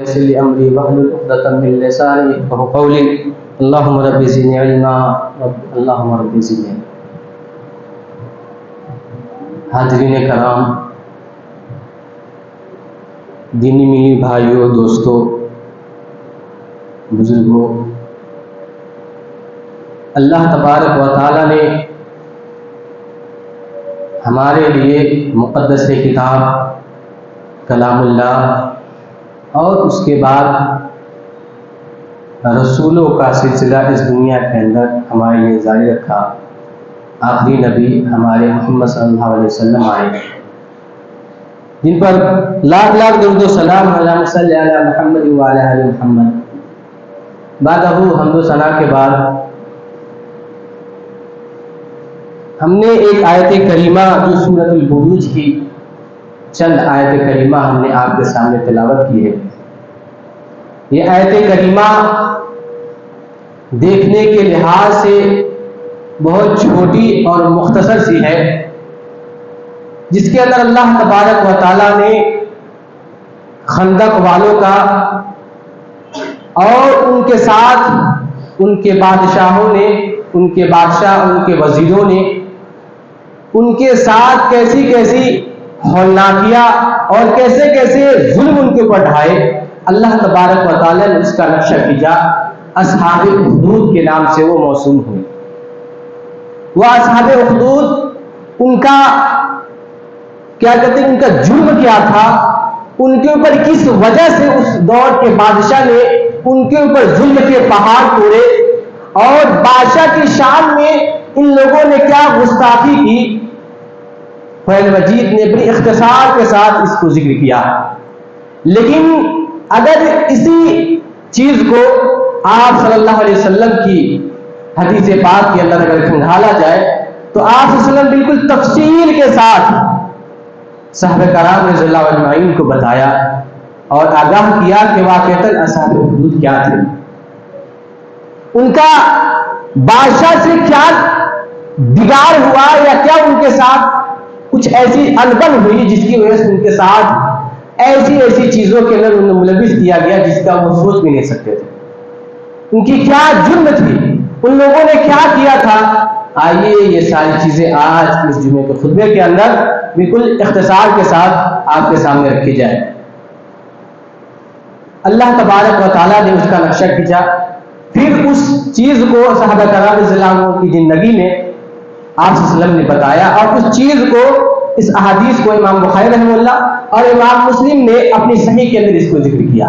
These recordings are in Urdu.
ويسر لي امري واحلل عقدة من لساني يفقهوا قولي اللهم رب زدني علما اللهم رب زدني علما۔ حاضرین کرام، دینی ملی بھائیوں، دوستوں، بزرگوں، اللہ تبارک و تعالی نے ہمارے لیے مقدس کتاب کلام اللہ اور اس کے بعد رسولوں کا سلسلہ اس دنیا کے اندر ہمارے لیے جاری رکھا۔ آخری نبی ہمارے محمد صلی اللہ علیہ وسلم آئے، جن پر لاکھ لاکھ درود و سلام، اللہم صلی علی محمد وعلی آل محمد۔ بعد حمد و ثنا کے بعد ہم نے ایک آیت کریمہ جو سورۃ البروج کی چند آیت کریمہ ہم نے آپ کے سامنے تلاوت کی ہے۔ یہ آیت کریمہ دیکھنے کے لحاظ سے بہت چھوٹی اور مختصر سی ہے، جس کے اندر اللہ تبارک و تعالیٰ نے خندق والوں کا اور ان کے ساتھ ان کے بادشاہوں نے، ان کے بادشاہ، ان کے وزیروں نے ان کے ساتھ کیسی کیسی ہولناکیاں اور کیسے کیسے ظلم ان کے اوپر ڈھائے، اللہ تبارک و تعالیٰ نے اس کا نقشہ کھینچا۔ اصحاب اخدود کے نام سے وہ موسوم ہوئی۔ وہ اصحاب اخدود، ان کا کیا کہتے ہیں، ان کا جرم کیا تھا، ان کے اوپر کس وجہ سے اس دور کے بادشاہ نے ان کے اوپر ظلم کے پہاڑ توڑے، اور بادشاہ کی شان میں ان لوگوں نے کیا گستاخی کی، قرآن مجید نے بڑی اختصار کے ساتھ اس کو ذکر کیا۔ لیکن اگر اسی چیز کو آپ صلی اللہ علیہ وسلم کی حدیث پاک کے اندر اگر کھنگالا جائے تو آپ صلی اللہ علیہ وسلم بالکل تفصیل کے ساتھ صحابہ کرام رضی اللہ اجمعین کو بتایا اور آگاہ کیا کہ واقعتاً اصحاب اخدود کیا تھے، ان کا بادشاہ سے کیا بگاڑ ہوا، یا کیا ان کے ساتھ کچھ ایسی انبن ہوئی جس کی وجہ سے ان کے ساتھ ایسی ایسی چیزوں کے اندر انہیں ملوث کیا گیا جس کا وہ سوچ بھی نہیں سکتے تھے۔ ان کی کیا جرم تھی، ان لوگوں نے کیا کیا تھا۔ آئیے یہ ساری چیزیں آج اس جمعے کے خطبے کے اندر بالکل اختصار کے ساتھ آپ کے سامنے رکھی جائے۔ اللہ تبارک و تعالیٰ نے اس کا نقشہ کھینچا، پھر اس چیز کو صحابہ کرام رضی اللہ عنہ کی زندگی میں آپ صلی اللہ علیہ وسلم نے بتایا، اور اس چیز کو، اس احادیث کو امام بخاری رحمہ اللہ اور امام مسلم نے اپنی صحیح کے اندر اس کو ذکر کیا۔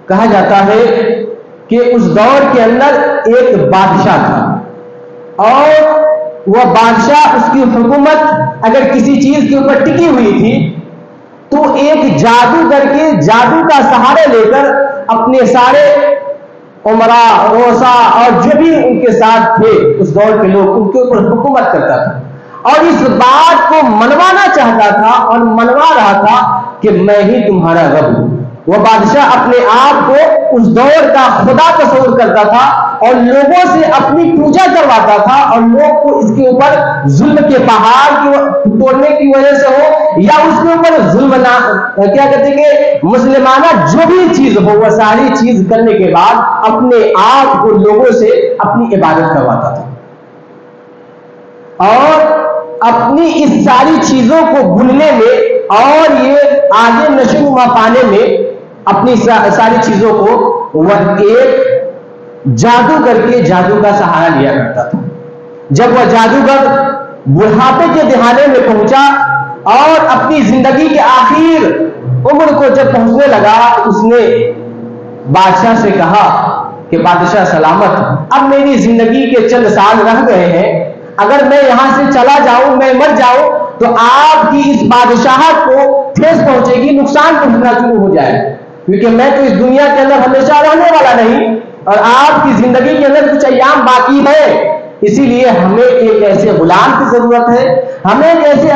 کہا جاتا ہے کہ اس دور کے اندر ایک بادشاہ تھا، اور وہ بادشاہ، اس کی حکومت اگر کسی چیز کے اوپر ٹکی ہوئی تھی تو ایک جادوگر کے جادو کا سہارا لے کر اپنے سارے عمراء، روسا اور جو بھی ان کے ساتھ تھے اس دور کے لوگ، ان کے اوپر حکومت کرتا تھا، اور اس بات کو منوانا چاہتا تھا اور منوا رہا تھا کہ میں ہی تمہارا رب ہوں۔ وہ بادشاہ اپنے آپ کو اس دور کا خدا تصور کرتا تھا اور لوگوں سے اپنی پوجا کرواتا تھا، اور لوگ کو اس کے اوپر ظلم کے پہاڑ توڑنے کی وجہ سے ہو یا اس کے اوپر ظلم کیا کہتے ہیں کہ مسلمانہ جو بھی چیز ہو، وہ ساری چیز کرنے کے بعد اپنے آپ کو لوگوں سے اپنی عبادت کرواتا تھا، اور اپنی اس ساری چیزوں کو بھولنے میں اور یہ آگے نشو و نما پانے میں اپنی ساری چیزوں کو وہ ایک جادوگر کے جادو کا سہارا لیا کرتا تھا۔ جب وہ جادوگر بڑھاپے کے دہانے میں پہنچا اور اپنی زندگی کے آخر عمر کو جب پہنچنے لگا، اس نے بادشاہ سے کہا کہ بادشاہ سلامت، اب میری زندگی کے چند سال رہ گئے ہیں، اگر میں یہاں سے چلا جاؤں، میں مر جاؤں تو آپ کی اس بادشاہت کو ٹھیس پہنچے گی، نقصان پہنچنا شروع ہو جائے، کیونکہ میں تو اس دنیا کے اندر ہمیشہ رہنے والا نہیں، اور آپ کی زندگی کے اندر کچھ ایام باقی ہے، اسی لیے ہمیں ایک ایسے غلام کی ضرورت ہے، ہمیں ایک ایسے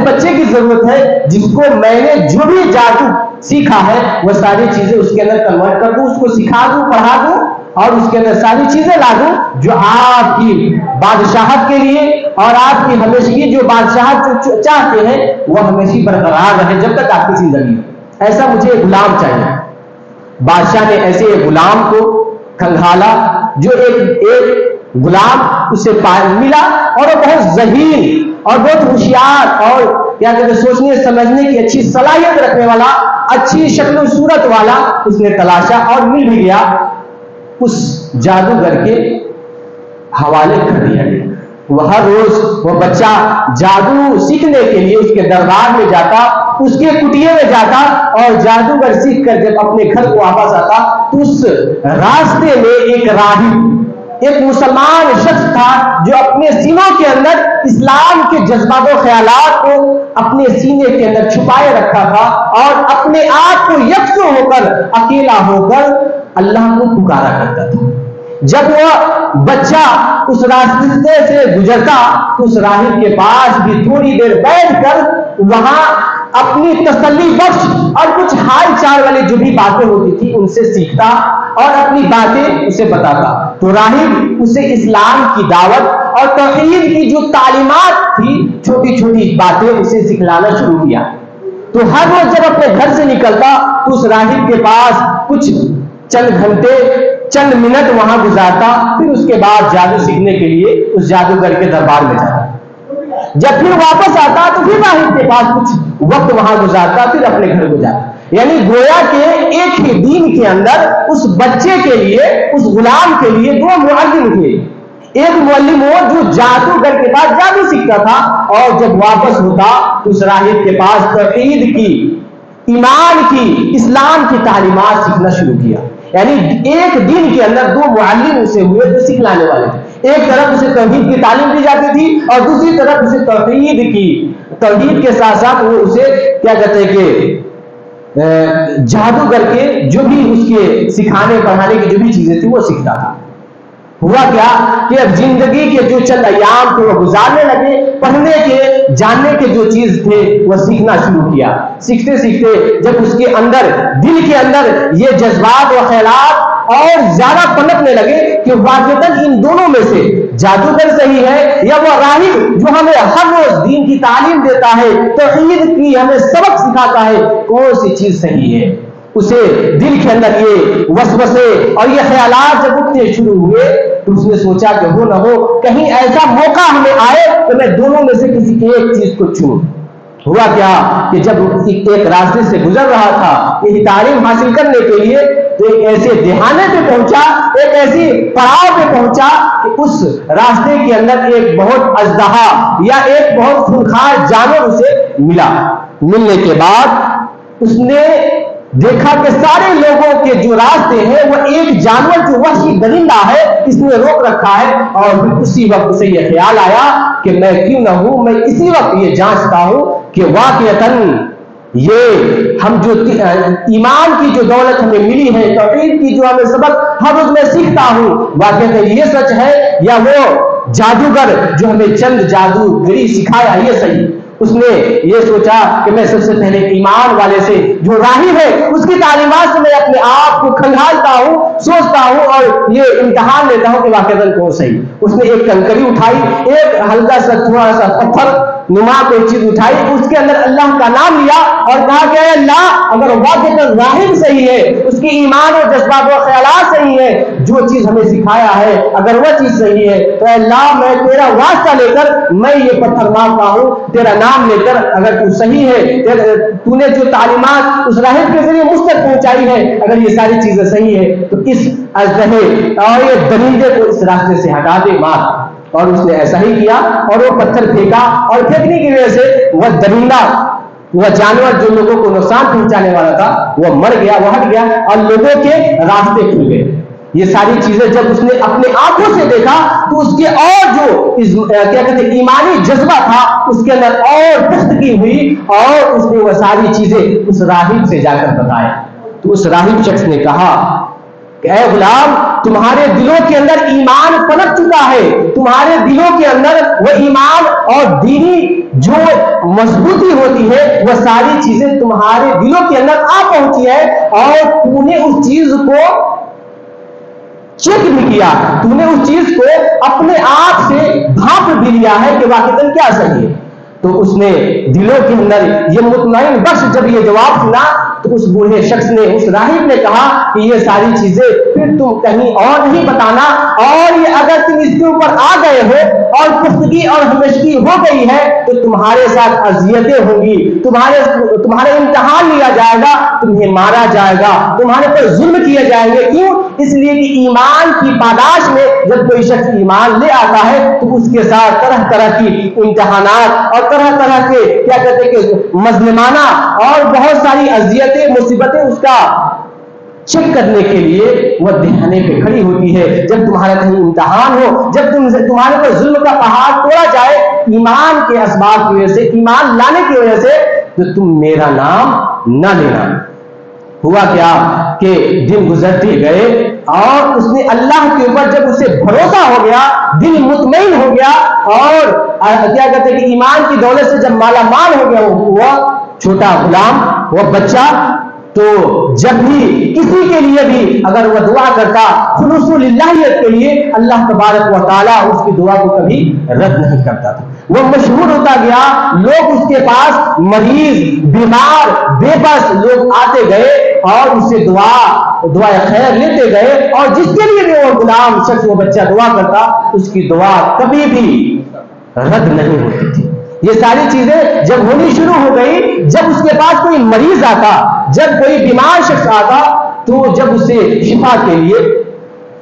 بچے کی ضرورت ہے جس کو میں نے جو بھی جادو سیکھا ہے وہ ساری چیزیں اس کے اندر کنورٹ کر دوں، اس کو سکھا دوں، پڑھا دوں، اور اس کے اندر ساری چیزیں لا دوں جو آپ کی بادشاہت کے لیے اور آپ کی ہمیشگی جو بادشاہت چاہتے ہیں وہ ہمیشہ برقرار رہے جب تک آپ کی زندگی. ایسا مجھے ایک غلام چاہیے. بادشاہ نے ایسے ایک غلام کو کھنگالا جو ایک غلام اسے ملا اور وہ بہت ذہین اور بہت ہوشیار اور کیا کہتے ہیں سوچنے سمجھنے کی اچھی صلاحیت رکھنے والا, اچھی شکل و صورت والا اس نے تلاشا اور مل بھی گیا. اس جادوگر کے حوالے کر دیا گیا. وہ ہر روز وہ بچہ جادو سیکھنے کے لیے اس کے دربار میں جاتا, اس کے کٹیے میں جاتا اور جادوگر سیکھ کر جب اپنے گھر کو واپس آتا تو اس راستے میں ایک راہب, ایک مسلمان شخص تھا جو اپنے سینوں کے اندر اسلام کے جذبات و خیالات کو اپنے سینے کے اندر چھپائے رکھا تھا اور اپنے آپ کو یکسو ہو کر اکیلا ہو کر اللہ کو پکارا کرتا تھا. جب وہ بچہ اس راستے سے گزرتا تو اس راہب کے پاس بھی تھوڑی دیر بیٹھ کر وہاں اپنی تسلی بخش اور کچھ حال چال والی جو بھی باتیں ہوتی تھی ان سے سیکھتا اور اپنی باتیں اسے بتاتا. تو راہب اسے اسلام کی دعوت اور توحید کی جو تعلیمات تھی چھوٹی چھوٹی باتیں اسے سکھلانا شروع کیا. تو ہر روز جب اپنے گھر سے نکلتا تو اس راہب کے پاس کچھ چند گھنٹے چند منٹ وہاں گزارتا, پھر اس کے بعد جادو سیکھنے کے لیے اس جادوگر کے دربار میں جاتا. جب پھر واپس آتا تو پھر راہب کے پاس کچھ وقت وہاں گزارتا, پھر اپنے گھر کو جاتا. یعنی گویا کہ ایک ہی دین کے اندر اس بچے کے لیے, اس غلام کے لیے دو معلم تھے. ایک معلم ہو جو جادوگر کے پاس جادو سیکھتا تھا اور جب واپس ہوتا تو اس راہب کے پاس توحید کی, ایمان کی, اسلام کی تعلیمات سیکھنا شروع کیا. یعنی ایک دن کے اندر دو معلم اسے ہوئے جو سکھلانے والے تھے. ایک طرف اسے توحید کی تعلیم دی جاتی تھی اور دوسری طرف اسے توحید کے ساتھ ساتھ وہ اسے کیا کہتے ہیں کہ جادوگر کے جو بھی اس کے سکھانے پڑھانے کی جو بھی چیزیں تھی وہ سیکھتا تھا. ہوا کیا کہ اب زندگی کے جو چند ایام تھے وہ گزارنے لگے, پڑھنے کے جاننے کے جو چیز تھے وہ سیکھنا شروع کیا. سیکھتے سیکھتے جب اس کے اندر دل کے اندر یہ جذبات و خیالات اور زیادہ پنپنے لگے کہ واقعتاً ان دونوں میں سے جادوگر صحیح ہے یا وہ راہب جو ہمیں ہر روز دین کی تعلیم دیتا ہے, توحید کی ہمیں سبق سکھاتا ہے, کون سی چیز صحیح ہے. اسے دل کے اندر یہ وسوسے اور یہ خیالات جب اٹھنے شروع ہوئے تو اس نے سوچا کہ ہو نہ ہو کہیں ایسا موقع ہمیں آئے تو میں دونوں میں سے کسی ایک چیز کو چنوں. ہوا کیا کہ جب ایک راستے سے گزر رہا تھا یہ تعلیم حاصل کرنے کے لیے تو ایک ایسے دہانے پہ پہنچا, ایک ایسی پڑاؤ پہ پہنچا کہ اس راستے کے اندر ایک بہت اژدہا یا ایک بہت خونخوار جانور اسے ملا. ملنے کے بعد اس نے دیکھا کہ سارے لوگوں کے جو راستے ہیں وہ ایک جانور جو وحشی درندہ ہے اس نے روک رکھا ہے. اور پھر اسی وقت سے یہ خیال آیا کہ میں کیوں نہ ہوں, میں اسی وقت یہ جانچتا ہوں کہ واقعتاً یہ ہم جو ایمان کی جو دولت ہمیں ملی ہے, توحید کی جو ہمیں سبق ہر روز میں سیکھتا ہوں, واقعتاً یہ سچ ہے یا وہ جادوگر جو ہمیں چند جادوگری سکھایا یہ صحیح. اس نے یہ سوچا کہ میں سب سے پہلے ایمان والے سے جو راہب ہے اس کی تعلیمات سے میں اپنے آپ کو کھنگالتا ہوں, سوچتا ہوں اور یہ امتحان لیتا ہوں کہ واقعتاً کون صحیح. اس نے ایک کنکری اٹھائی, ایک ہلکا سا تھوڑا سا پتھر نما کوئی چیز اٹھائی, اس کے اندر اللہ کا نام لیا اور کہا کہ اے اللہ اگر واقعتاً راہب صحیح ہے, اس کی ایمان اور جذبات و خیالات صحیح ہے, جو چیز ہمیں سکھایا ہے اگر وہ چیز صحیح ہے تو اے اللہ میں تیرا واسطہ لے کر میں یہ پتھر مانگتا ہوں, تیرا نام لے کر اگر تو صحیح ہے, تو نے جو تعلیمات اس راہب کے ذریعے مجھ تک پہنچائی ہے اگر یہ ساری چیزیں صحیح ہے تو اس اژدہے اور یہ درندے کو اس راستے سے ہٹا دے, مار. اور اس نے ایسا ہی کیا اور وہ پتھر پھینکا اور پھینکنے کی وجہ سے وہ درندہ, وہ جانور جو لوگوں کو نقصان پہنچانے والا تھا وہ مر گیا, وہ ہٹ گیا اور لوگوں کے راستے کھل گئے. یہ ساری چیزیں جب اس نے اپنے آنکھوں سے دیکھا تو اس کے اور جو کیا کہتے ہیں ایمانی جذبہ تھا اس کے اندر اور پختگی ہوئی اور اس نے وہ ساری چیزیں اس راہب سے جا کر بتایا. تو اس راہب شخص نے کہا کہ اے غلام تمہارے دلوں کے اندر ایمان پنپ چکا ہے, تمہارے دلوں کے اندر وہ ایمان اور دینی جو مضبوطی ہوتی ہے وہ ساری چیزیں تمہارے دلوں کے اندر آ پہنچی ہے اور تم نے اس چیز کو چیک بھی کیا, تم نے اس چیز کو اپنے آپ سے بھانپ بھی لیا ہے کہ واقعتاً کیا صحیح ہے. تو اس نے دلوں کے اندر یہ مطمئن بخش جب یہ جواب سنا تو اس بوڑھے شخص نے, اس راہب نے کہا کہ یہ ساری چیزیں پھر تم کہیں اور نہیں بتانا, اور یہ اگر تم اس کے اوپر آ گئے ہو اور پختگی اور ہمیشگی ہو گئی ہے تو تمہارے ساتھ اذیتیں ہوں گی, تمہارے امتحان لیا جائے گا, تمہیں مارا جائے گا, تمہارے پر ظلم کیے جائیں گے. کیوں؟ اس لیے کہ ایمان کی پاداش میں جب کوئی شخص ایمان لے آتا ہے تو اس کے ساتھ طرح طرح کی امتحانات اور طرح طرح کے کیا کہتے ہیں کہ مظلمانہ اور بہت ساری اذیتیں مصیبتیں اس کا چیک کرنے کے لیے وہ دہانے پہ کھڑی ہوتی ہے. جب تمہارا کہیں امتحان ہو, جب تمہارے پر ظلم کا پہاڑ توڑا جائے ایمان کے اسباب کی وجہ سے, ایمان لانے کی وجہ سے, تو تم میرا نام نہ لینا. ہوا کیا کہ دن گزرتے گئے اور اس نے اللہ کے اوپر جب اسے بھروسہ ہو گیا, دل مطمئن ہو گیا اور کیا کہتے ہیں کہ ایمان کی دولت سے جب مالا مال ہو گیا وہ چھوٹا غلام, وہ بچہ, تو جب بھی کسی کے لیے بھی اگر وہ دعا کرتا خلوص للہیت کے لیے, اللہ تبارک و تعالیٰ اس کی دعا کو کبھی رد نہیں کرتا تھا. وہ مشہور ہوتا گیا, لوگ اس کے پاس مریض, بیمار, بے بس لوگ آتے گئے اور اس سے دعا خیر لیتے گئے, اور جس کے لیے بھی وہ غلام شخص, وہ بچہ دعا کرتا, اس کی دعا کبھی بھی رد نہیں ہوتی تھی. یہ ساری چیزیں جب ہونی شروع ہو گئی, جب اس کے پاس کوئی مریض آتا, جب کوئی بیمار شخص آتا, تو جب اسے شفا کے لیے,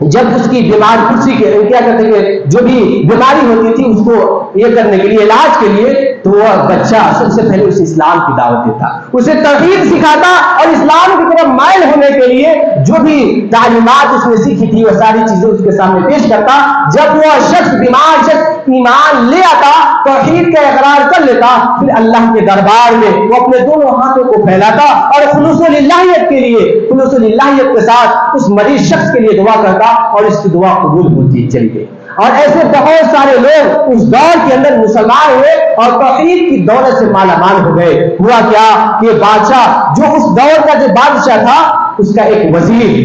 جب اس کی بیمار کرسی کے کیا کہتے ہیں جو بھی بیماری ہوتی تھی اس کو یہ کرنے کے لیے, علاج کے لیے, تو وہ بچہ سب سے پہلے اسے اسلام کی دعوت دیتا, اسے توحید سکھاتا, اور اسلام کی طرف مائل ہونے کے لیے جو بھی تعلیمات اس نے سیکھی تھی وہ ساری چیزیں اس کے سامنے پیش کرتا. جب وہ شخص, بیمار شخص ایمان لے آتا, توحید کا اقرار کر لیتا, پھر اللہ کے دربار میں وہ اپنے دونوں ہاتھوں کو پھیلاتا اور خلوص للہیت کے لیے, خلوص للہیت کے ساتھ اس مریض شخص کے لیے دعا کرتا, اور اس کی دعا قبول ہوتی چلی گئی. اور ایسے بہت سارے لوگ اس دور کے اندر مسلمان ہوئے اور توحید کی دولت سے مالا مال ہو گئے. ہوا کیا کہ بادشاہ, جو اس دور کا جو بادشاہ تھا, اس کا ایک وزیر,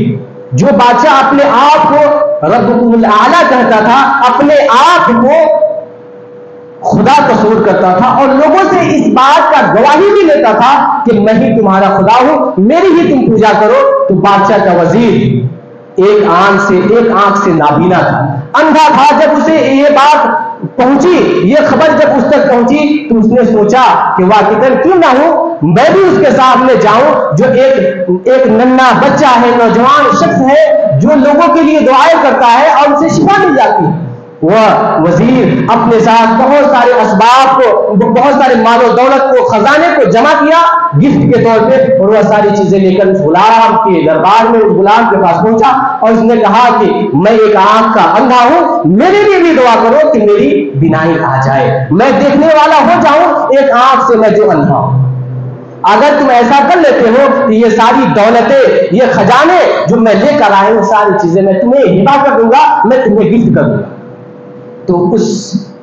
جو بادشاہ اپنے آپ کو ربکم الاعلی کہتا تھا, اپنے آپ کو خدا تصور کرتا تھا, اور لوگوں سے اس بات کا گواہی بھی لیتا تھا کہ میں ہی تمہارا خدا ہوں, میری ہی تم پوجا کرو. تو بادشاہ کا وزیر ایک آنکھ سے نابینا تھا, اندھا تھا. جب اسے یہ بات پہنچی, یہ خبر جب اس تک پہنچی, تو اس نے سوچا کہ واقعاً کیوں نہ ہوں میں بھی اس کے سامنے جاؤں, جو ایک ننھا بچہ ہے, نوجوان شخص ہے, جو لوگوں کے لیے دعائیں کرتا ہے اور اسے شفا مل جاتی ہے. وہ وزیر اپنے ساتھ بہت سارے اسباب کو, بہت سارے مال و دولت کو, خزانے کو جمع کیا گفٹ کے طور پہ, اور وہ ساری چیزیں لے کر اس غلام کے دربار میں, اس غلام کے پاس پہنچا, اور اس نے کہا کہ میں ایک آنکھ کا اندھا ہوں, میرے لیے بھی دعا کرو کہ میری بینائی آ جائے, میں دیکھنے والا ہو جاؤں, ایک آنکھ سے میں جو اندھا ہوں. اگر تم ایسا کر لیتے ہو کہ یہ ساری دولتیں, یہ خزانے جو میں لے کر آئے, وہ ساری چیزیں میں تمہیں ہبا کر دوں گا, میں تمہیں گفٹ کر دوں گا. تو اس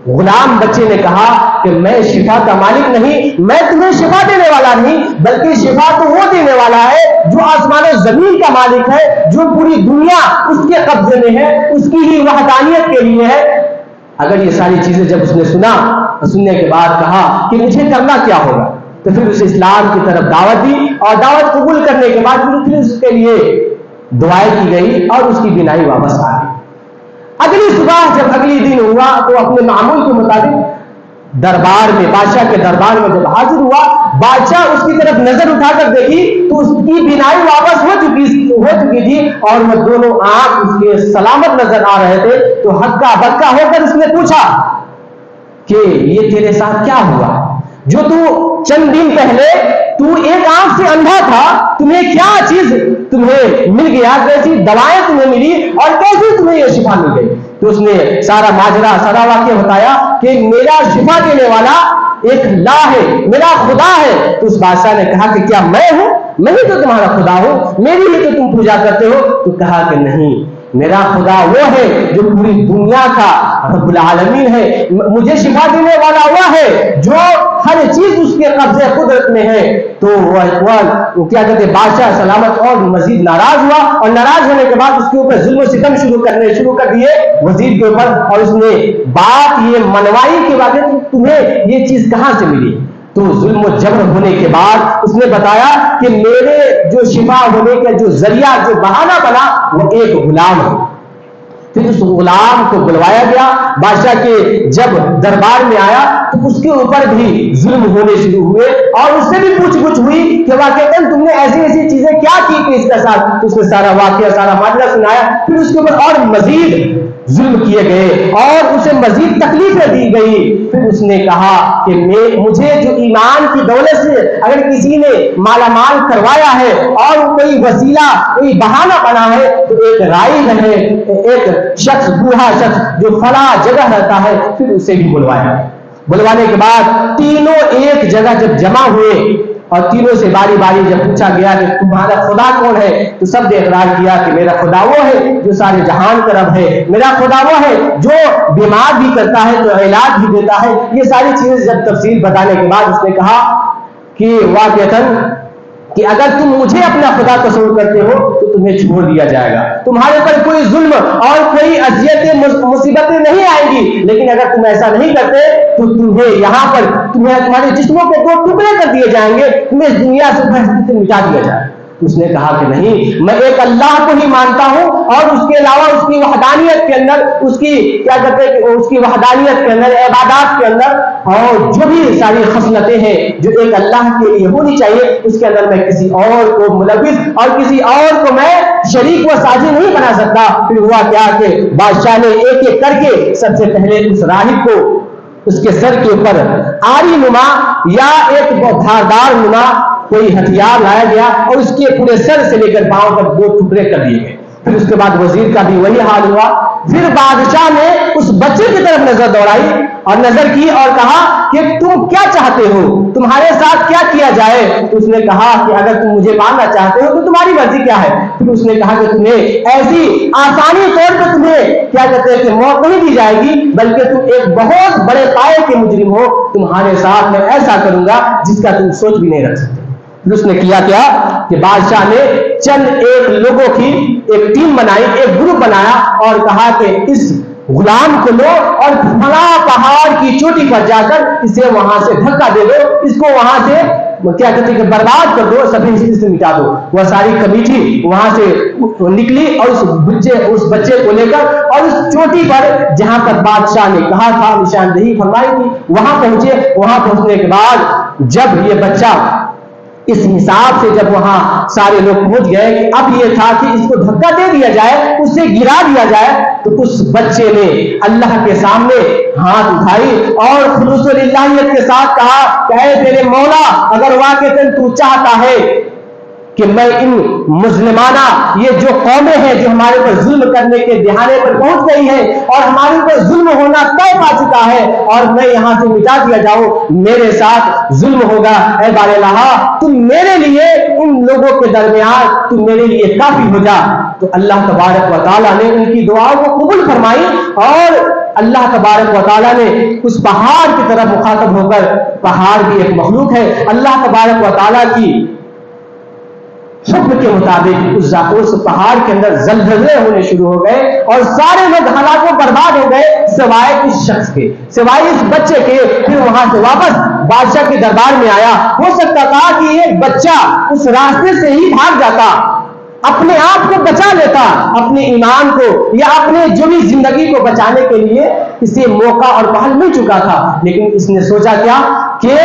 غلام بچے نے کہا کہ میں شفا کا مالک نہیں, میں تمہیں شفا دینے والا نہیں, بلکہ شفا تو وہ دینے والا ہے جو آسمان و زمین کا مالک ہے, جو پوری دنیا اس کے قبضے میں ہے, اس کی ہی وحدانیت کے لیے ہے. اگر یہ ساری چیزیں جب اس نے سنا, سننے کے بعد کہا کہ مجھے کرنا کیا ہوگا, تو پھر اسے اسلام کی طرف دعوت دی, اور دعوت قبول کرنے کے بعد پھر اس کے لیے دعائیں کی گئی, اور اس کی بینائی واپس آ گئی. اگلی صبح جب اگلی دن ہوا, تو اپنے معمول کے مطابق دربار میں, بادشاہ کے دربار میں جب حاضر ہوا, بادشاہ اس کی طرف نظر اٹھا کر دیکھی تو اس کی بینائی واپس ہو چکی تھی, اور وہ دونوں آنکھ اس کے سلامت نظر آ رہے تھے. تو ہکا بکا ہو کر اس نے پوچھا کہ یہ تیرے ساتھ کیا ہوا, جو تو چند دن پہلے تو ایک آنکھ سے اندھا تھا, تمہیں کیا چیز تمہیں مل گیا, کیسی دوائیں تمہیں ملی, اور کیسے تمہیں یہ شفا مل گئی. تو اس نے سارا ماجرا, سارا واقعہ بتایا کہ میرا شفا دینے والا ایک اللہ ہے, میرا خدا ہے. تو اس بادشاہ نے کہا کہ کیا میں ہوں, میں ہی تو تمہارا خدا ہوں, میری ہی تو تم پوجا کرتے ہو. تو کہا کہ نہیں, میرا خدا وہ ہے جو پوری دنیا کا رب العالمین ہے، مجھے شفا دینے والا وہ ہے جو ہر چیز اس کے قبضے قدرت میں ہے. تو وہ کیا کہتے ہیں، بادشاہ سلامت اور مزید ناراض ہوا، اور ناراض ہونے کے بعد اس کے اوپر ظلم و ستم شروع کر دیے وزیر کے اوپر، اور اس نے بات یہ منوائی کہ واقعی تمہیں یہ چیز کہاں سے ملی. تو ظلم و جبر ہونے کے بعد اس نے بتایا کہ میرے جو شفا ہونے کا جو ذریعہ، جو بہانہ بنا، وہ ایک غلام ہے. پھر اس غلام کو بلوایا گیا، بادشاہ کے جب دربار میں آیا تو اس کے اوپر بھی ظلم ہونے شروع ہوئے، اور اس سے بھی پوچھ گچھ ہوئی کہ واقعی تم نے ایسی ایسی چیزیں کیا کی کہ اس کے ساتھ. تو اس نے سارا واقعہ، سارا معاملہ سنایا. پھر اس کے اوپر اور مزید ظلم کیے گئے اور اسے مزید تکلیفیں دی گئی. پھر اس نے کہا کہ مجھے جو ایمان کی دولت سے اگر کسی نے مالا مال کروایا ہے اور کوئی وسیلہ، کوئی بہانہ بنا ہے، تو ایک رائی ہے، ایک شخص، بوڑھا شخص جو فلاں جگہ رہتا ہے، پھر اسے بھی بلوایا. بلوانے کے بعد تینوں ایک جگہ جب جمع ہوئے اور تینوں سے باری باری جب پوچھا گیا کہ تمہارا خدا کون ہے، تو سب نے اقرار کیا کہ میرا خدا وہ ہے جو سارے جہان کا رب ہے، میرا خدا وہ ہے جو بیمار بھی کرتا ہے تو علاج بھی دیتا ہے. یہ ساری چیزیں جب تفصیل بتانے کے بعد اس نے کہا کہ واقعتاً کہ اگر تم مجھے اپنا خدا تصور کرتے ہو تو تمہیں چھوڑ دیا جائے گا، تمہارے پر کوئی ظلم اور کوئی اذیتیں مصیبتیں نہیں آئیں گی. لیکن اگر تم ایسا نہیں کرتے تو تمہیں یہاں پر تمہارے جسموں کے 2 ٹکڑے کر دیے جائیں گے، تمہیں اس دنیا سے مٹا دیا جائے. اس نے کہا کہ نہیں، میں ایک اللہ کو ہی مانتا ہوں، اور اس کے علاوہ اس کی وحدانیت کے اندر، اس کی کیا کہتے ہیں، اس کی وحدانیت کے اندر، عبادات کے اندر، اور جو بھی ساری خصلتیں ہیں جو ایک اللہ کے لیے ہونی چاہیے، اس کے اندر میں کسی اور کو ملوث اور کسی اور کو میں شریک و ساجی نہیں بنا سکتا. پھر ہوا کیا کہ بادشاہ نے ایک ایک کر کے سب سے پہلے اس راہب کو اس کے سر کے اوپر آری نما یا ایک دھاردار نما کوئی ہتھیار لایا گیا اور اس کے پورے سر سے لے کر پاؤں تک 2 ٹکڑے کر دیے گئے. پھر اس کے بعد وزیر کا بھی وہی حال ہوا. پھر بادشاہ نے اس بچے کی طرف نظر دوڑائی اور نظر کی اور کہا کہ تم کیا چاہتے ہو، تمہارے ساتھ کیا کیا جائے. تو اس نے کہا کہ اگر تم مجھے مارنا چاہتے ہو تو تمہاری مرضی کیا ہے. پھر اس نے کہا کہ تمہیں ایسی آسانی طور پہ تمہیں کیا کہتے ہیں کہ موت نہیں دی جائے گی، بلکہ تم ایک بہت بڑے پائے کے مجرم ہو، تمہارے ساتھ میں ایسا کروں گا جس کا تم سوچ بھی نہیں رکھ سکتے. اس نے کیا کہ بادشاہ نے چند ایک لوگوں کی ایک ٹیم بنائی، ایک گروپ بنایا اور کہا کہ اس غلام کو لو اور فلاں پہاڑ کی چوٹی پر جا کر اسے وہاں سے دھکا دے دو، اس کو وہاں سے کیا کہتے ہیں کہ برباد کر دو، سبھی چیز سے مٹا دو. وہ ساری کمیٹی وہاں سے نکلی اور اس بچے کو لے کر اور اس چوٹی پر جہاں پر بادشاہ نے کہا تھا، نشاندہی فرمائی تھی، وہاں پہنچے. وہاں پہنچنے کے بعد جب یہ بچہ اس حساب سے جب وہاں سارے لوگ پہنچ گئے کہ اب یہ تھا کہ اس کو دھکا دے دیا جائے، اسے گرا دیا جائے، تو اس بچے نے اللہ کے سامنے ہاتھ اٹھائی اور خلوص و للہیت کے ساتھ کہا کہ اے میرے مولا، اگر واقعاً تو چاہتا ہے کہ میں ان مظلمانہ یہ جو قومیں ہیں جو ہمارے پر ظلم کرنے کے دہانے پر پہنچ گئی ہیں اور ہمارے پر ظلم ہونا طے پا چکا ہے اور میں یہاں سے مٹا دیا جاؤں، میرے ساتھ ظلم ہوگا، اے بار الہ تم میرے لیے ان لوگوں کے درمیان تم میرے لیے کافی ہو جا. تو اللہ تبارک و تعالیٰ نے ان کی دعاؤں کو قبول فرمائی اور اللہ تبارک و تعالیٰ نے اس پہاڑ کی طرف مخاطب ہو کر، پہاڑ بھی ایک مخلوق ہے، اللہ تبارک و تعالیٰ کی حکم کے مطابق اس پہاڑ کے اندر زلزلے ہونے شروع ہو گئے اور سارے لوگ ہلاک و برباد ہو گئے سوائے اس شخص کے، سوائے اس بچے کے. پھر وہاں سے واپس بادشاہ کے دربار میں آیا. ہو سکتا تھا کہ یہ بچہ اس راستے سے ہی بھاگ جاتا، اپنے آپ کو بچا لیتا، اپنے ایمان کو یا اپنے جو بھی زندگی کو بچانے کے لیے اسے موقع اور پہل مل چکا تھا. لیکن اس نے سوچا کیا کہ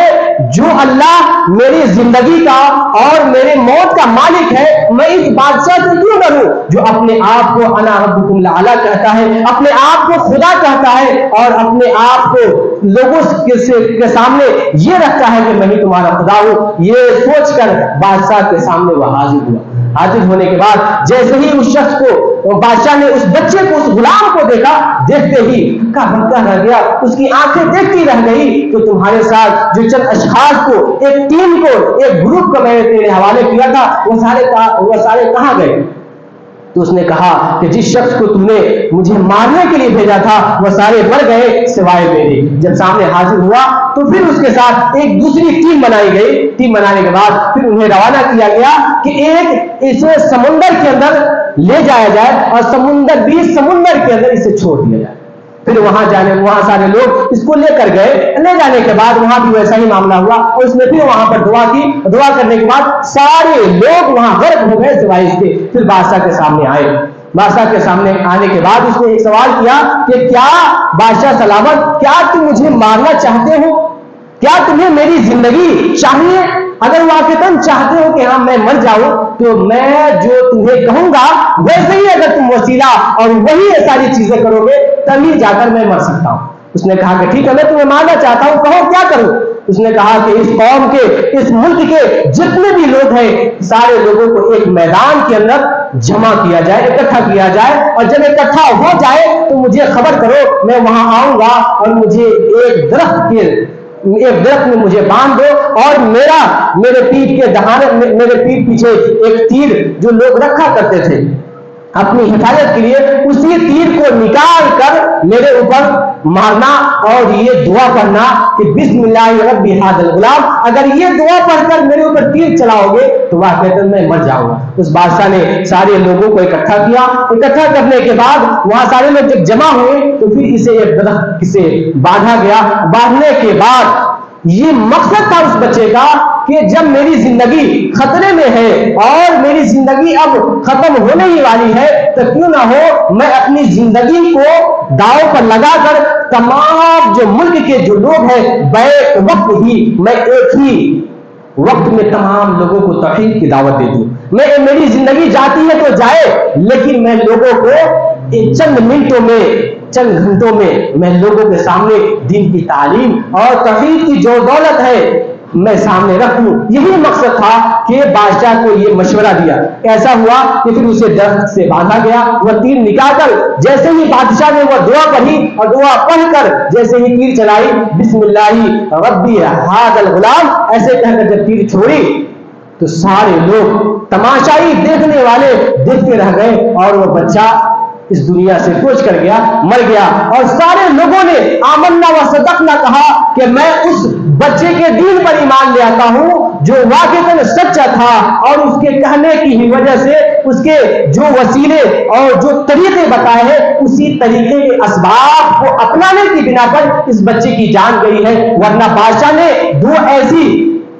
جو اللہ میری زندگی کا اور میرے موت کا مالک ہے، میں اس بادشاہ سے کیوں ڈروں جو اپنے آپ کو انا ربکم الاعلی کہتا ہے، اپنے آپ کو خدا کہتا ہے اور اپنے آپ کو لوگوں کے سامنے یہ رکھتا ہے کہ میں ہی تمہارا خدا ہوں. یہ سوچ کر بادشاہ کے سامنے وہ حاضر ہوا. حاضر ہونے کے بعد جیسے ہی اس شخص کو، بادشاہ نے اس بچے کو، اس غلام کو دیکھا، دیکھتے ہی ہکا بکا رہ گیا، اس کی آنکھیں دیکھتی رہ گئی کہ تمہارے ساتھ جو چند اشخاص کو، ایک ٹیم کو، ایک گروپ کو میں نے تیرے حوالے کیا تھا، وہ سارے کہاں گئے. تو اس نے کہا کہ جس شخص کو تم نے مجھے مارنے کے لیے بھیجا تھا وہ سارے مر گئے سوائے میرے. جب سامنے حاضر ہوا تو پھر اس کے ساتھ ایک دوسری ٹیم بنائی گئی. ٹیم بنانے کے بعد پھر انہیں روانہ کیا گیا کہ ایک اسے سمندر کے اندر لے جایا جائے اور سمندر کے اندر اسے چھوڑ دیا جائے. پھر وہاں سارے لوگ اس کو لے کر گئے. لے جانے کے بعد وہاں بھی ویسا ہی معاملہ ہوا اور اس نے پھر وہاں پر دعا کی. دعا کرنے کے بعد سارے لوگ وہاں غرق ہو گئے سوائے اس کے. پھر بادشاہ کے سامنے آئے. بادشاہ کے سامنے آنے کے بعد اس نے ایک سوال کیا کہ کیا بادشاہ سلامت، کیا تم مجھے مارنا چاہتے ہو؟ کیا تمہیں میری زندگی چاہیے؟ اگر واقعتاً چاہتے ہو کہ ہاں میں مر جاؤں تو میں جو تمہیں کہوں گا ویسے ہی اگر تم وسیلہ اور وہی ساری چیزیں کرو گے تبھی جا کر میں مر سکتا ہوں. اس نے کہا کہ ٹھیک ہے میں تمہیں مارنا چاہتا ہوں، کہو کیا کروں؟ اس نے کہا کہ اس قوم کے، اس ملک کے جتنے بھی لوگ ہیں سارے لوگوں کو ایک میدان کے اندر جمع کیا جائے، اکٹھا کیا جائے، اور جب اکٹھا ہو جائے تو مجھے خبر کرو، میں وہاں آؤں گا اور مجھے ایک درخت میں مجھے باندھ دو اور میرے پیٹھ پیچھے ایک تیر جو لوگ رکھا کرتے تھے اپنی حفاظت کے لیے، اسی تیر کو نکال کر میرے اوپر مارنا اور یہ دعا پڑھنا کہ بسم اللہ ربی ھذا الغلام. اگر یہ دعا پڑھ کر میرے اوپر تیر چلاؤ گے تو واقعتاً میں مر جاؤں گا. اس بادشاہ نے سارے لوگوں کو اکٹھا کیا. اکٹھا کرنے کے بعد وہاں سارے لوگ جب جمع ہوئے تو پھر اسے ایک درخت سے باندھا گیا. باندھنے کے بعد یہ مقصد تھا اس بچے کا کہ جب میری زندگی خطرے میں ہے اور میری زندگی اب ختم ہونے ہی والی ہے تو کیوں نہ ہو میں اپنی زندگی کو داؤ پر لگا کر تمام جو ملک کے جو لوگ ہیں بیک وقت ہی میں ایک ہی وقت میں تمام لوگوں کو توحید کی دعوت دے دوں. میری زندگی جاتی ہے تو جائے لیکن میں لوگوں کو چند منٹوں میں چند گھنٹوں میں لوگوں کے سامنے دین کی تعلیم اور توحید کی جو دولت ہے میں سامنے رکھوں. یہی مقصد تھا کہ بادشاہ کو یہ مشورہ دیا. ایسا ہوا کہ پھر اسے درخت سے باندھا گیا. وہ تیر نکال کر جیسے ہی بادشاہ نے وہ دعا پڑھی اور دعا پڑھ کر جیسے ہی تیر چلائی بسم اللہ ربی ھذا الغلام ایسے کہہ کر جب تیر چھوڑی تو سارے لوگ تماشائی دیکھنے والے دیکھتے رہ گئے اور وہ بچہ اس دنیا سے کوچ کر گیا، مر گیا. اور سارے لوگوں نے آمنا و صدقنا کہا کہ میں اس بچے کے دین پر ایمان لے آتا ہوں جو واقعاً سچا تھا اور اس کے کہنے کی ہی وجہ سے اس کے جو وسیلے اور جو طریقے بتائے ہیں اسی طریقے کے اسباب کو اپنانے کی بنا پر اس بچے کی جان گئی ہے. ورنہ بادشاہ نے دو ایسی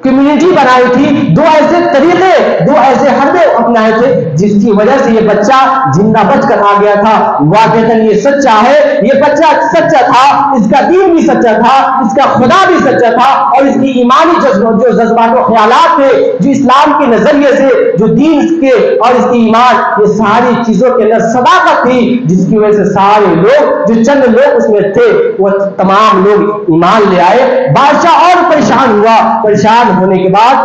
کمیونٹی بنائی تھی، دو ایسے طریقے، دو ایسے حربے اپنائے تھے جس کی وجہ سے یہ بچہ زندہ بچ کر آ گیا تھا. واقعاً یہ سچا ہے، یہ بچہ سچا تھا، اس کا دین بھی سچا تھا، اس کا خدا بھی سچا تھا اور اس کی ایمانی جو جذبات و خیالات تھے جو اسلام کے نظریے سے جو دین کے اور اس کی ایمان یہ ساری چیزوں کے اندر صداقت تھی جس کی وجہ سے سارے لوگ جو چند لوگ اس میں تھے وہ تمام لوگ ایمان لے آئے. بادشاہ اور پریشان ہوا. پریشان ہونے کے بعد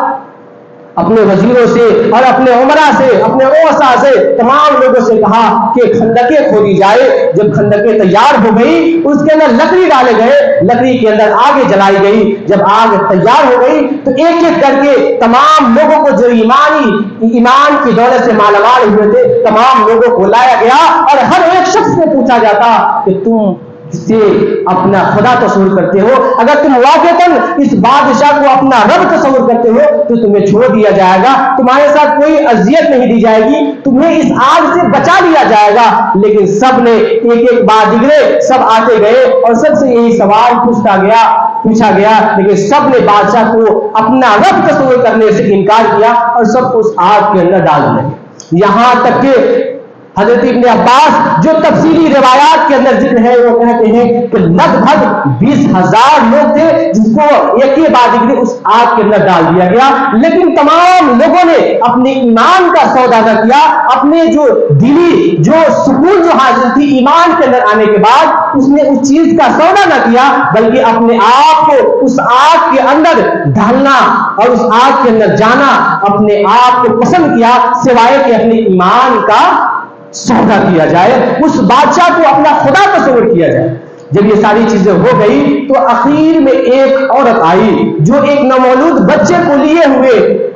اپنے وزیروں سے اور اپنے عمرا سے اپنے اوسا سے تمام لوگوں سے کہا کہ خندقیں کھودی جائے. جب خندقیں تیار ہو گئی اس کے اندر لکڑی ڈالے گئے، لکڑی کے اندر آگ جلائی گئی. جب آگ تیار ہو گئی تو ایک ایک کر کے تمام لوگوں کو جو ایمان کی دولت سے مالا مال ہوئے تھے تمام لوگوں کو لایا گیا اور ہر ایک شخص سے پوچھا جاتا کہ تم سے اپنا خدا تصور کرتے ہو؟ اگر تم واقعاً اس بادشاہ کو اپنا رب تصور کرتے ہو تو تمہیں چھوڑ دیا جائے گا، تمہارے ساتھ کوئی اذیت نہیں دی جائے گی، تمہیں اس آگ سے بچا لیا جائے گا. لیکن سب نے ایک ایک بات دگرے سب آتے گئے اور سب سے یہی سوال پوچھا گیا لیکن سب نے بادشاہ کو اپنا رب تصور کرنے سے انکار کیا اور سب اس آگ کے اندر ڈال دیا. یہاں تک کہ حضرت ابن عباس جو تفصیلی روایات کے اندر ذکر ہے وہ کہتے ہیں کہ لگ بھگ 20,000 لوگ تھے جس کو ایک ہی بات اس آگ کے اندر ڈال دیا گیا. لیکن تمام لوگوں نے اپنے ایمان کا سودا نہ کیا، اپنے جو دلی جو سکون جو حاصل تھی ایمان کے اندر آنے کے بعد اس نے اس چیز کا سودا نہ کیا بلکہ اپنے آپ کو اس آگ کے اندر ڈالنا اور اس آگ کے اندر جانا اپنے آپ کو پسند کیا سوائے کہ اپنے ایمان کا سودا کیا جائے، اس بادشاہ کو اپنا خدا تصور کیا جائے. جب یہ ساری چیزیں ہو گئی تو اخیر میں ایک عورت آئی جو ایک نومولود بچے کو لیے ہوئے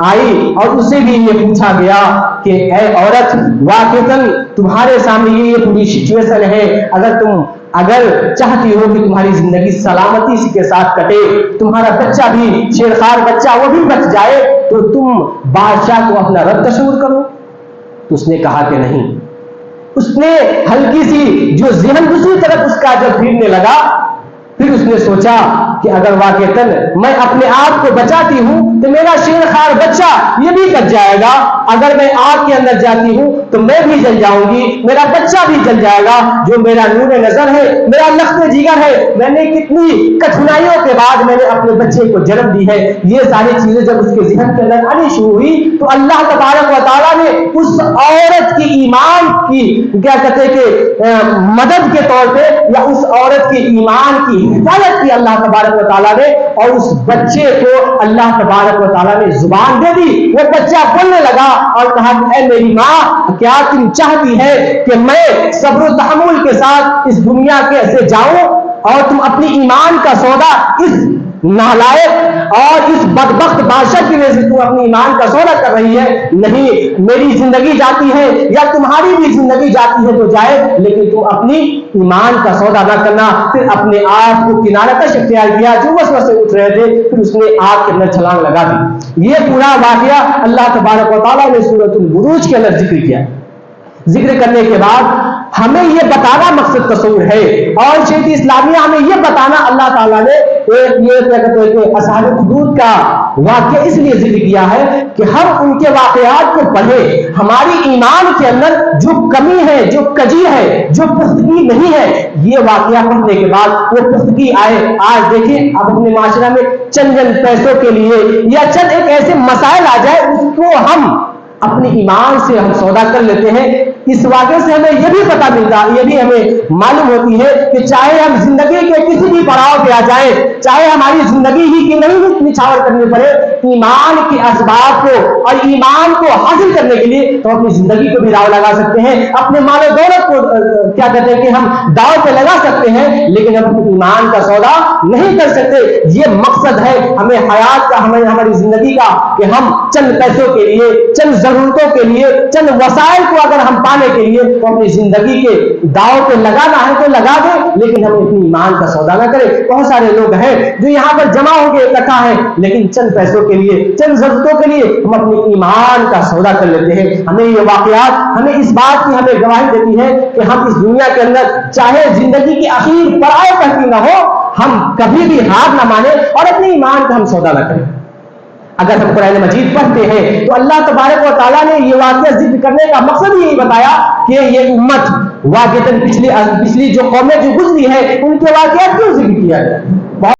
آئی، اور اسے بھی یہ پوچھا گیا کہ اے عورت، واقعتاً تمہارے سامنے یہ پوری سچویشن ہے، اگر چاہتی ہو کہ تمہاری زندگی سلامتی کے ساتھ کٹے، تمہارا بچہ بھی شیرخوار بچہ وہ بھی بچ جائے، تو تم بادشاہ کو اپنا رب تصور کرو؟ تو اس نے کہا کہ نہیں۔ اس نے ہلکی سی جو ذہن دوسری طرف اس کا جب پھرنے لگا، پھر اس نے سوچا کہ اگر واقعتاً میں اپنے آپ کو بچاتی ہوں تو میرا شیرخوار بچہ یہ بھی بچ جائے گا، اگر میں آگ کے اندر جاتی ہوں تو میں بھی جل جاؤں گی، میرا بچہ بھی جل جائے گا، جو میرا نور نظر ہے، میرا لخت جگر ہے، میں نے کتنی کٹھنائیوں کے بعد میں نے اپنے بچے کو جنم دی ہے۔ یہ ساری چیزیں جب اس کے ذہن کے اندر آنی شروع ہوئی تو اللہ تبارک و تعالیٰ نے اس عورت کی ایمان کی کیا کہتے ہیں کہ مدد کے طور پہ، یا اس عورت کی ایمان کی حفاظت کی اللہ تبارک و تعالیٰ نے، اور اس بچے کو اللہ تبارک و تعالیٰ نے زبان دے دی۔ وہ بچہ بولنے لگا اور کہا کہ اے میری ماں، کیا تم چاہتی ہے کہ میں صبر و تحمل کے ساتھ اس دنیا کے سے جاؤں، اور تم اپنی ایمان کا سودا اس نالائق اور اس بدبخت بادشاہ کی وجہ سے تم اپنی ایمان کا سودا کر رہی ہے؟ نہیں، میری زندگی جاتی ہے یا تمہاری بھی زندگی جاتی ہے تو جائے، لیکن تم اپنی ایمان کا سودا نہ کرنا۔ پھر اپنے آپ کو کنارہ کش اختیار کیا، جو وسوسے اٹھ رہے تھے، پھر اس نے آگ کے اندر چھلانگ لگا دی۔ یہ پورا واقعہ اللہ تبارک و تعالیٰ نے سورۃ البروج کے اندر ذکر کیا۔ ذکر کرنے کے بعد ہمیں یہ بتانا مقصد تصور ہے، اور شریعت اسلامیہ ہمیں یہ بتانا، اللہ تعالیٰ نے یہ کیا کہتے ہیں کہ اصحاب الحدود کا واقعہ اس لیے ذکر کیا ہے کہ ہم ان کے واقعات کو پڑھیں، ہماری ایمان کے اندر جو کمی ہے، جو کجی ہے، جو پختگی نہیں ہے، یہ واقعہ پڑھنے کے بعد وہ پختگی آئے۔ آج دیکھیں اب اپنے معاشرہ میں چند پیسوں کے لیے یا چند ایک ایسے مسائل آ جائے، اس کو ہم اپنی ایمان سے ہم سودا کر لیتے ہیں۔ اس واقعے سے ہمیں یہ بھی پتہ ملتا، یہ بھی ہمیں معلوم ہوتی ہے کہ چاہے ہم زندگی کے کسی بھی پڑاؤ پہ آ جائیں، چاہے ہماری زندگی ہی کی نہیں نچھاور کرنی پڑے، ایمان کے اسباب کو اور ایمان کو حاصل کرنے کے لیے تو اپنی زندگی کو بھی داؤ لگا سکتے ہیں، اپنے مال و دولت کو کیا کہتے ہیں کہ ہم داؤ پہ لگا سکتے ہیں، لیکن ہم ایمان کا سودا نہیں کر سکتے۔ یہ مقصد ہے ہمیں حیات کا، ہماری زندگی کا، کہ ہم چند پیسوں کے لیے، چند ضرورتوں کے لیے، چند وسائل کو اگر ہم پانے کے لیے تو اپنی زندگی کے داؤ پہ لگانا ہے تو لگا دیں، لیکن ہم اپنی ایمان کا سودا نہ کریں۔ بہت سارے لوگ ہیں جو یہاں پر جمع ہو کے اکٹھا ہیں، لیکن چند پیسوں کے لیے، چند ضرورتوں کے لیے ہم اپنی ایمان کا سودا کر لیتے ہیں۔ ہمیں یہ واقعات ہمیں اس بات کی ہمیں گواہی دیتی ہے کہ ہم اس دنیا کے اندر چاہے زندگی کی آخر پڑاؤ تک نہ ہو، ہم کبھی بھی ہار نہ مانے اور اپنی ایمان کا ہم سودا نہ کریں۔ اگر ہم قرآن مجید پڑھتے ہیں تو اللہ تبارک و تعالیٰ نے یہ واقعہ ذکر کرنے کا مقصد یہی بتایا کہ یہ امت واقعتاً پچھلی جو قومیں جو گزری ہے ان کے واقعات کیوں ذکر کیا گیا۔